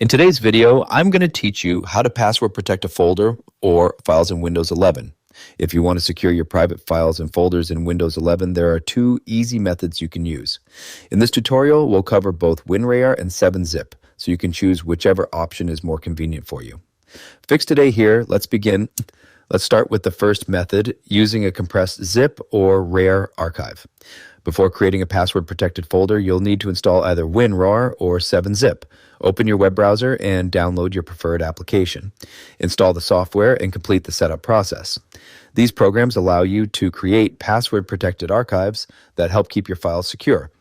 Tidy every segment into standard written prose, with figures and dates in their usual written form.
In today's video, I'm going to teach you how to password protect a folder or files in Windows 11. If you want to secure your private files and folders in Windows 11, there are two easy methods you can use. In this tutorial, we'll cover both WinRAR and 7-Zip, so you can choose whichever option is more convenient for you. Fix Today here, let's begin. Let's start with the first method, using a compressed zip or RAR archive. Before creating a password-protected folder, you'll need to install either WinRAR or 7-Zip. Open your web browser and download your preferred application. Install the software and complete the setup process. These programs allow you to create password-protected archives that help keep your files secure.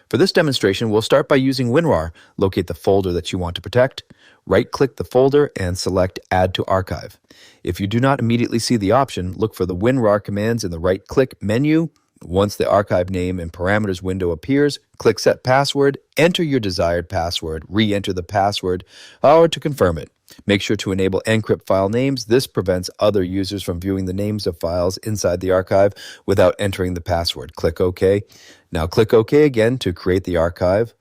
For this demonstration, we'll start by using WinRAR. Locate the folder that you want to protect. Right-click the folder and select Add to Archive. If you do not immediately see the option, look for the WinRAR commands in the right-click menu. Once the archive name and parameters window appears, click Set Password, enter your desired password, re-enter the password, or to confirm it. Make sure to enable encrypt file names. This prevents other users from viewing the names of files inside the archive without entering the password. Click OK. Now click OK again to create the archive.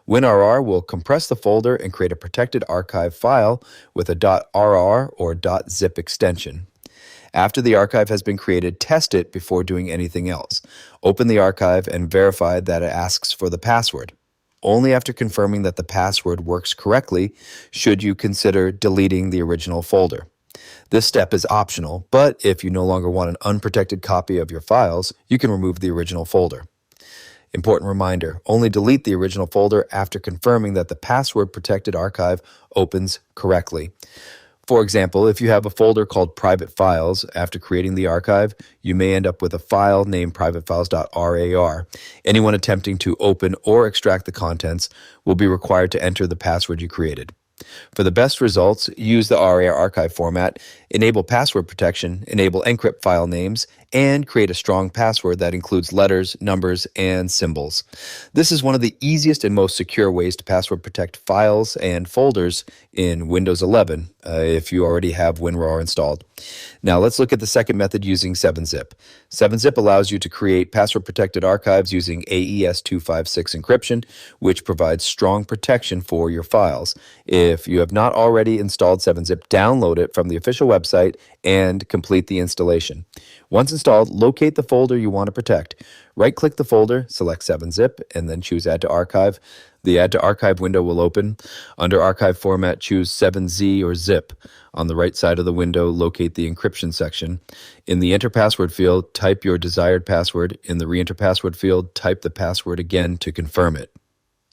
WinRAR will compress the folder and create a protected archive file with a .rr or .zip extension. After the archive has been created, test it before doing anything else. Open the archive and verify that it asks for the password. Only after confirming that the password works correctly should you consider deleting the original folder. This step is optional, but if you no longer want an unprotected copy of your files, you can remove the original folder. Important reminder, only delete the original folder after confirming that the password-protected archive opens correctly. For example, if you have a folder called Private Files, after creating the archive, you may end up with a file named privatefiles.rar. Anyone attempting to open or extract the contents will be required to enter the password you created. For the best results, use the RAR archive format, enable password protection, enable encrypt file names, and create a strong password that includes letters, numbers, and symbols. This is one of the easiest and most secure ways to password protect files and folders in Windows 11 if you already have WinRAR installed. Now let's look at the second method using 7-Zip. 7-Zip allows you to create password-protected archives using AES-256 encryption, which provides strong protection for your files. If you have not already installed 7-Zip, download it from the official website and complete the installation. Once installed, locate the folder you want to protect. Right-click the folder, select 7-Zip, and then choose Add to Archive. The Add to Archive window will open. Under Archive Format, choose 7Z or Zip. On the right side of the window, locate the encryption section. In the Enter Password field, type your desired password. In the Re-enter Password field, type the password again to confirm it.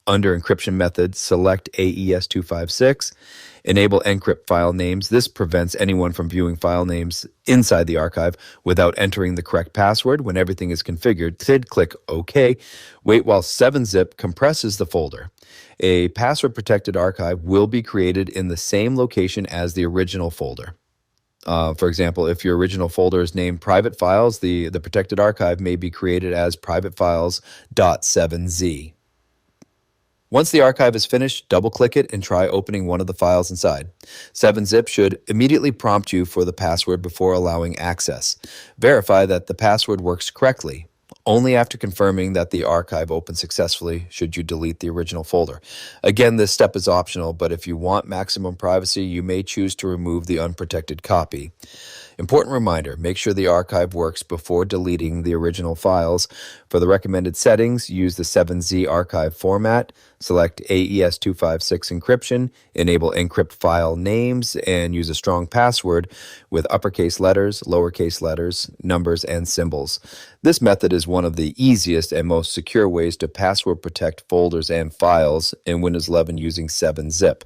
Under Encryption Methods, select AES-256. Enable encrypt file names. This prevents anyone from viewing file names inside the archive without entering the correct password. When everything is configured, click OK. Wait while 7-Zip compresses the folder. A password-protected archive will be created in the same location as the original folder. For example, if your original folder is named Private Files, the protected archive may be created as privatefiles.7z. Once the archive is finished, double-click it and try opening one of the files inside. 7-Zip should immediately prompt you for the password before allowing access. Verify that the password works correctly. Only after confirming that the archive opened successfully should you delete the original folder. Again, this step is optional, but if you want maximum privacy, you may choose to remove the unprotected copy. Important reminder, make sure the archive works before deleting the original files. For the recommended settings, use the 7Z archive format, select AES-256 encryption, enable encrypt file names, and use a strong password with uppercase letters, lowercase letters, numbers, and symbols. This method is one of the easiest and most secure ways to password protect folders and files in Windows 11 using 7-Zip.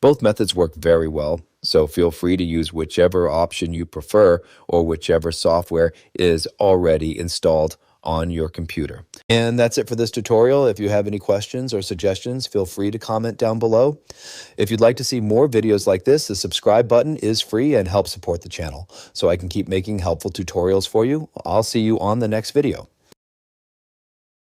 Both methods work very well, so feel free to use whichever option you prefer or whichever software is already installed on your computer. And that's it for this tutorial. If you have any questions or suggestions, feel free to comment down below. If you'd like to see more videos like this, the subscribe button is free and helps support the channel so I can keep making helpful tutorials for you. I'll see you on the next video.